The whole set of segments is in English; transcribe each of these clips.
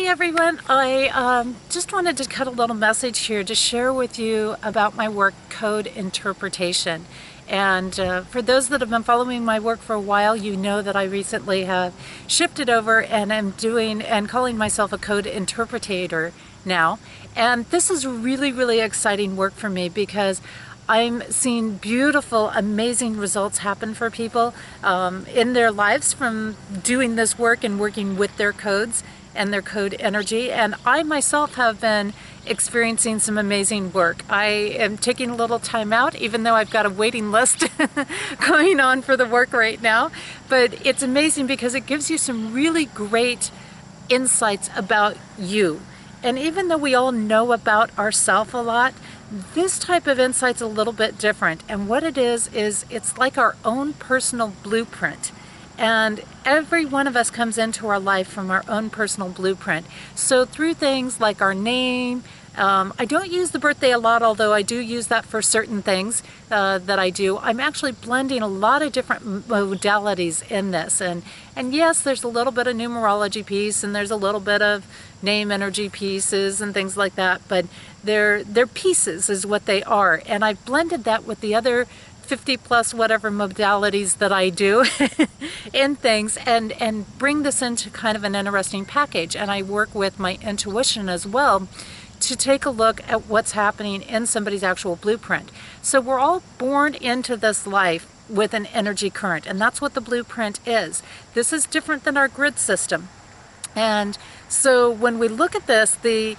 Hey everyone, I just wanted to cut a little message here to share with you about my work, code interpretation. And for those that have been following my work for a while, you know that I recently have shifted over and am doing and calling myself a code interpretator now. And this is really exciting work for me because I'm seeing beautiful, amazing results happen for people in their lives from doing this work and working with their codes and their code energy. And I myself have been experiencing some amazing work. I am taking a little time out, even though I've got a waiting list going on for the work right now. But it's amazing because it gives you some really great insights about you. And even though we all know about ourselves a lot, this type of insight's a little bit different. And what it is it's like our own personal blueprint. And every one of us comes into our life from our own personal blueprint. So through things like our name, I don't use the birthday a lot, although I do use that for certain things that I do. I'm actually blending a lot of different modalities in this. And yes, there's a little bit of numerology piece and there's a little bit of name energy pieces and things like that, but they're pieces is what they are. And I've blended that with the other 50 plus whatever modalities that I do in things and bring this into kind of an interesting package. And I work with my intuition as well to take a look at what's happening in somebody's actual blueprint. So we're all born into this life with an energy current, and that's what the blueprint is. This is different than our grid system. And so when we look at this, the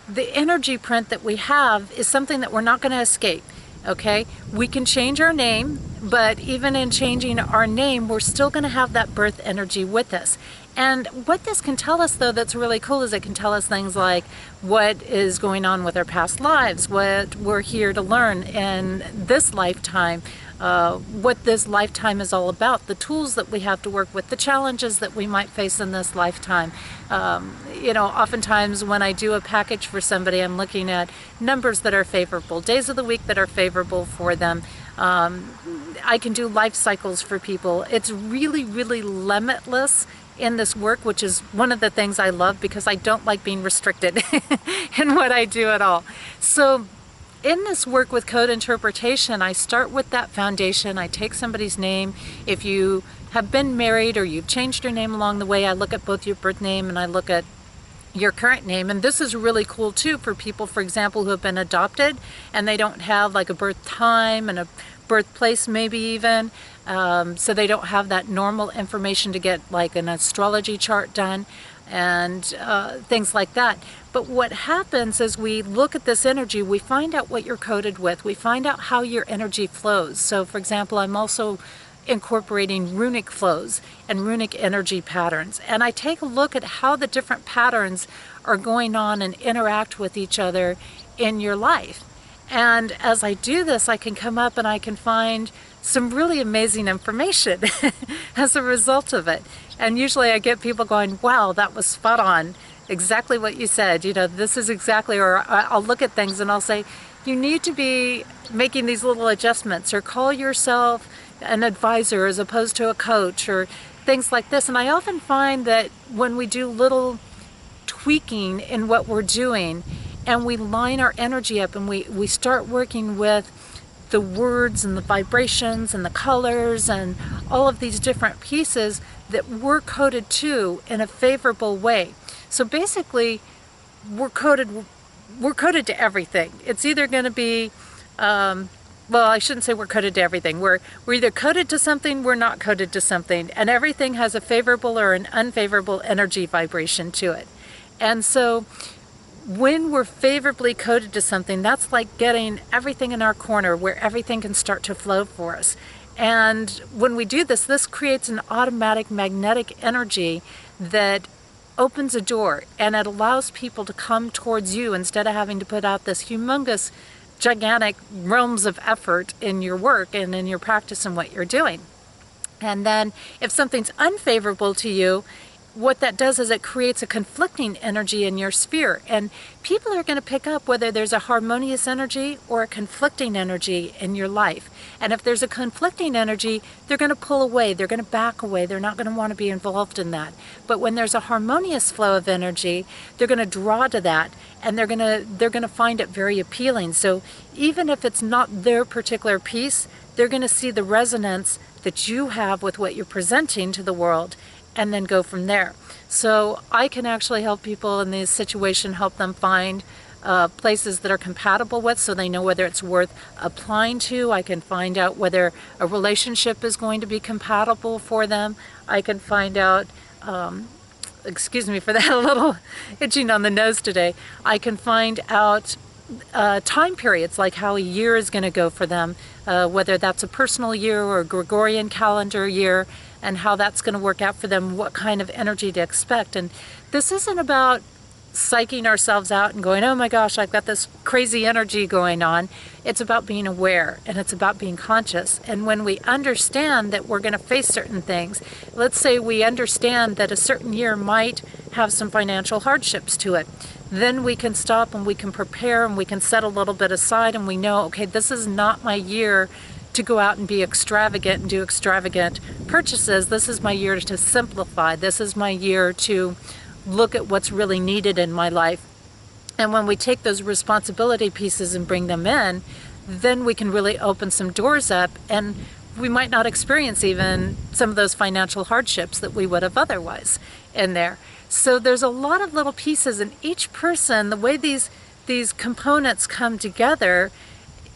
energy print that we have is something that we're not going to escape. Okay, we can change our name, but even in changing our name, we're still going to have that birth energy with us. And what this can tell us, though, that's really cool is it can tell us things like what is going on with our past lives, what we're here to learn in this lifetime, what this lifetime is all about, the tools that we have to work with, the challenges that we might face in this lifetime. Oftentimes when I do a package for somebody, I'm looking at numbers that are favorable, days of the week that are favorable for them. I can do life cycles for people. It's really limitless in this work, which is one of the things I love because I don't like being restricted in what I do at all. So in this work with code interpretation, I start with that foundation. I take somebody's name. If you have been married or you've changed your name along the way, I look at both your birth name and I look at your current name. And this is really cool too for people, for example, who have been adopted and they don't have like a birth time and a birthplace maybe even. So they don't have that normal information to get like an astrology chart done and things like that. But what happens is we look at this energy, we find out what you're coded with, we find out how your energy flows. So for example, I'm also incorporating runic flows and runic energy patterns. And I take a look at how the different patterns are going on and interact with each other in your life. And as I do this, I can come up and I can find some really amazing information as a result of it. And usually I get people going, wow, that was spot on. Exactly what you said. You know, this is exactly, or I'll look at things and I'll say, you need to be making these little adjustments or call yourself an advisor as opposed to a coach or things like this. And I often find that when we do little tweaking in what we're doing and we line our energy up and we start working with the words and the vibrations and the colors and all of these different pieces that we're coded to in a favorable way. So basically, we're coded to everything. It's either going to be, well, I shouldn't say we're coded to everything. We're either coded to something, we're not coded to something, and everything has a favorable or an unfavorable energy vibration to it. And so when we're favorably coded to something, that's like getting everything in our corner where everything can start to flow for us. And when we do this, this creates an automatic magnetic energy that opens a door and it allows people to come towards you instead of having to put out this humongous, gigantic realms of effort in your work and in your practice and what you're doing. And then if something's unfavorable to you, what that does is it creates a conflicting energy in your sphere, and people are going to pick up whether there's a harmonious energy or a conflicting energy in your life. And if there's a conflicting energy, they're going to pull away, they're going to back away, they're not going to want to be involved in that. But when there's a harmonious flow of energy, they're going to draw to that, and they're going to find it very appealing. So even if it's not their particular piece, they're going to see the resonance that you have with what you're presenting to the world, and then go from there. So I can actually help people in this situation, help them find places that are compatible with, so they know whether it's worth applying to. I can find out whether a relationship is going to be compatible for them. I can find out, excuse me for that, a little itching on the nose today. I can find out time periods, like how a year is going to go for them, whether that's a personal year or a Gregorian calendar year, and how that's going to work out for them, what kind of energy to expect. And this isn't about psyching ourselves out and going, oh my gosh, I've got this crazy energy going on. It's about being aware, and it's about being conscious. And when we understand that we're going to face certain things, let's say we understand that a certain year might have some financial hardships to it, then we can stop and we can prepare and we can set a little bit aside, and we know, okay, this is not my year to go out and be extravagant and do extravagant purchases. This is my year to simplify. This is my year to look at what's really needed in my life. And when we take those responsibility pieces and bring them in, then we can really open some doors up, and we might not experience even some of those financial hardships that we would have otherwise in there. So there's a lot of little pieces, and each person, the way these components come together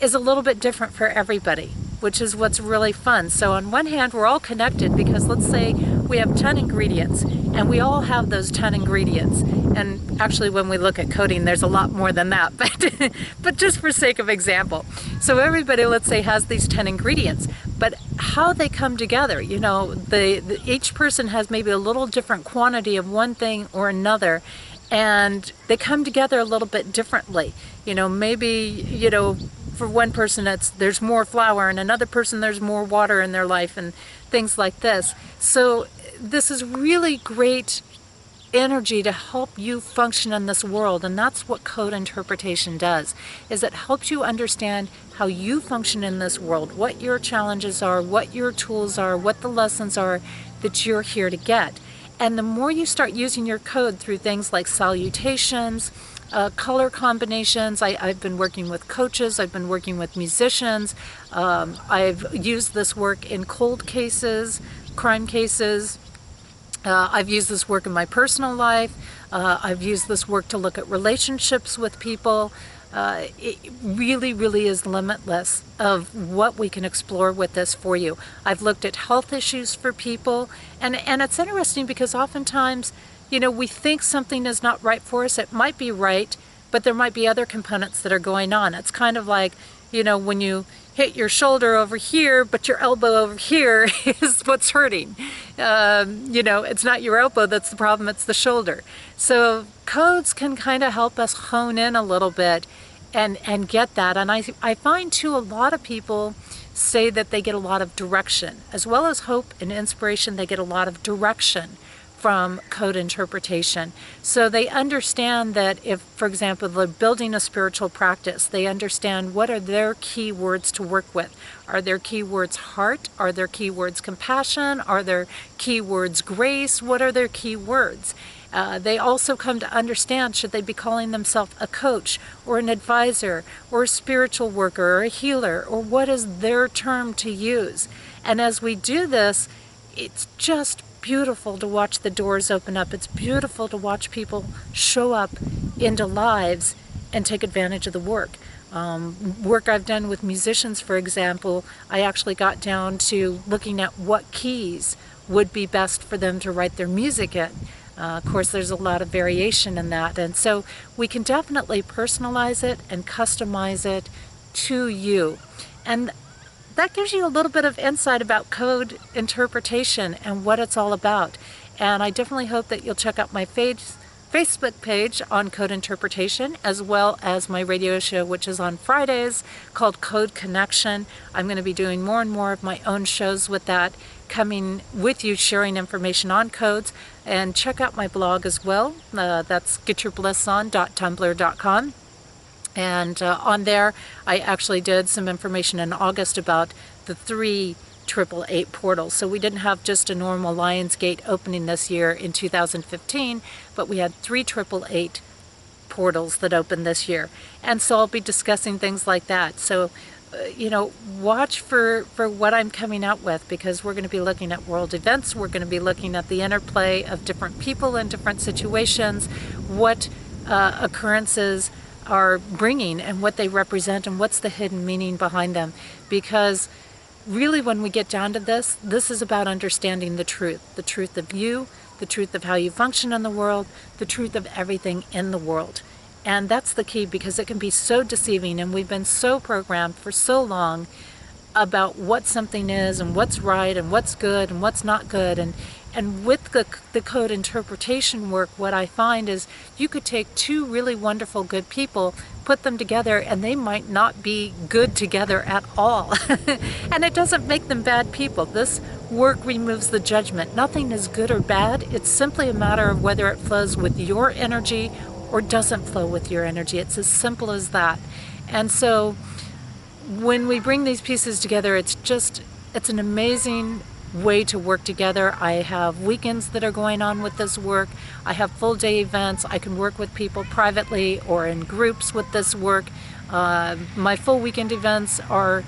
is a little bit different for everybody, which is what's really fun. So on one hand, we're all connected because let's say we have 10 ingredients, and we all have those 10 ingredients. And actually, when we look at coding, there's a lot more than that, but just for sake of example. So everybody, let's say, has these 10 ingredients, but how they come together, you know, each person has maybe a little different quantity of one thing or another, and they come together a little bit differently. You know, maybe, you know, for one person there's more flour, and another person there's more water in their life, and things like this. So this is really great energy to help you function in this world, and that's what code interpretation does, is it helps you understand how you function in this world, what your challenges are, what your tools are, what the lessons are that you're here to get. And the more you start using your code through things like salutations, color combinations. I've been working with coaches, I've been working with musicians, I've used this work in cold cases, crime cases, I've used this work in my personal life, I've used this work to look at relationships with people. It really, really is limitless of what we can explore with this for you. I've looked at health issues for people, and it's interesting because oftentimes, you know, we think something is not right for us. It might be right, but there might be other components that are going on. It's kind of like, you know, when you hit your shoulder over here, but your elbow over here is what's hurting. You know, it's not your elbow that's the problem, it's the shoulder. So codes can kind of help us hone in a little bit and get that. And I find too, a lot of people say that they get a lot of direction. As well as hope and inspiration, they get a lot of direction from code interpretation. So they understand that if, for example, they're building a spiritual practice, they understand what are their key words to work with. Are their key words heart? Are their key words compassion? Are their key words grace? What are their key words? They also come to understand, should they be calling themselves a coach or an advisor or a spiritual worker or a healer, or what is their term to use? And as we do this, it's just beautiful to watch the doors open up. It's beautiful to watch people show up into lives and take advantage of the work. Work I've done with musicians, for example, I actually got down to looking at what keys would be best for them to write their music in. Of course, there's a lot of variation in that, and so we can definitely personalize it and customize it to you. And that gives you a little bit of insight about code interpretation and what it's all about. And I definitely hope that you'll check out my Facebook page on code interpretation, as well as my radio show, which is on Fridays, called Code Connection. I'm going to be doing more and more of my own shows with that, coming with you, sharing information on codes. And check out my blog as well. That's getyourblisson.tumblr.com. And on there, I actually did some information in August about the 3 888 portals. So we didn't have just a normal Lionsgate opening this year in 2015, but we had 3 888 portals that opened this year. And so I'll be discussing things like that. So, watch for what I'm coming out with, because we're going to be looking at world events. We're going to be looking at the interplay of different people in different situations, what occurrences are bringing and what they represent and what's the hidden meaning behind them. Because really, when we get down to this is about understanding the truth of you, the truth of how you function in the world, the truth of everything in the world. And that's the key, because it can be so deceiving, and we've been so programmed for so long about what something is and what's right and what's good and what's not good. And with the code interpretation work, what I find is you could take 2 really wonderful good people, put them together, and they might not be good together at all. And it doesn't make them bad people. This work removes the judgment. Nothing is good or bad. It's simply a matter of whether it flows with your energy or doesn't flow with your energy. It's as simple as that. And so when we bring these pieces together, it's an amazing way to work together. I have weekends that are going on with this work. I have full day events. I can work with people privately or in groups with this work. My full weekend events are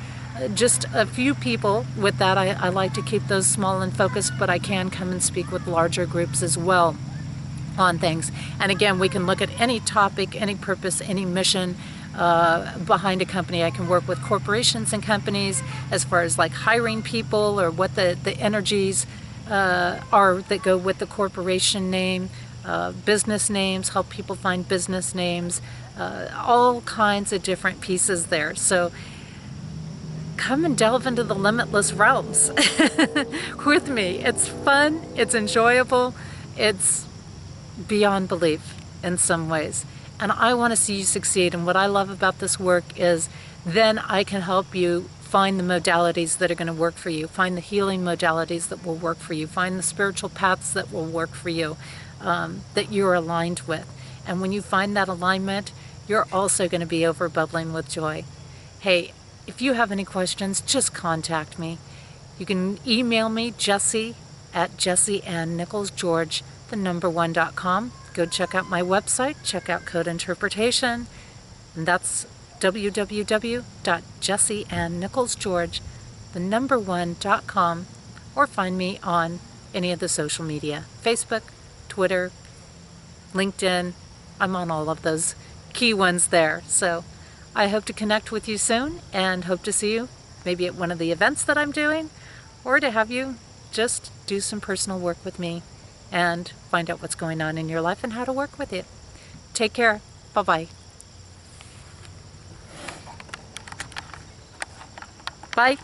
just a few people. With that, I like to keep those small and focused, but I can come and speak with larger groups as well on things. And again, we can look at any topic, any purpose, any mission behind a company. I can work with corporations and companies as far as like hiring people, or what the energies are that go with the corporation name, business names, help people find business names, all kinds of different pieces there. So come and delve into the limitless realms with me. It's fun, it's enjoyable, it's beyond belief in some ways. And I want to see you succeed. And what I love about this work is then I can help you find the modalities that are going to work for you, find the healing modalities that will work for you, find the spiritual paths that will work for you, that you're aligned with. And when you find that alignment, you're also going to be over bubbling with joy. Hey, if you have any questions, just contact me. You can email me, Jessie@JessieAnnNicholsGeorge1.com. Go check out my website, check out Code Interpretation, and that's www.JessieAnnNicholsGeorge1.com, or find me on any of the social media, Facebook, Twitter, LinkedIn. I'm on all of those key ones there. So I hope to connect with you soon, and hope to see you maybe at one of the events that I'm doing, or to have you just do some personal work with me and find out what's going on in your life and how to work with it. Take care. Bye-bye. Bye.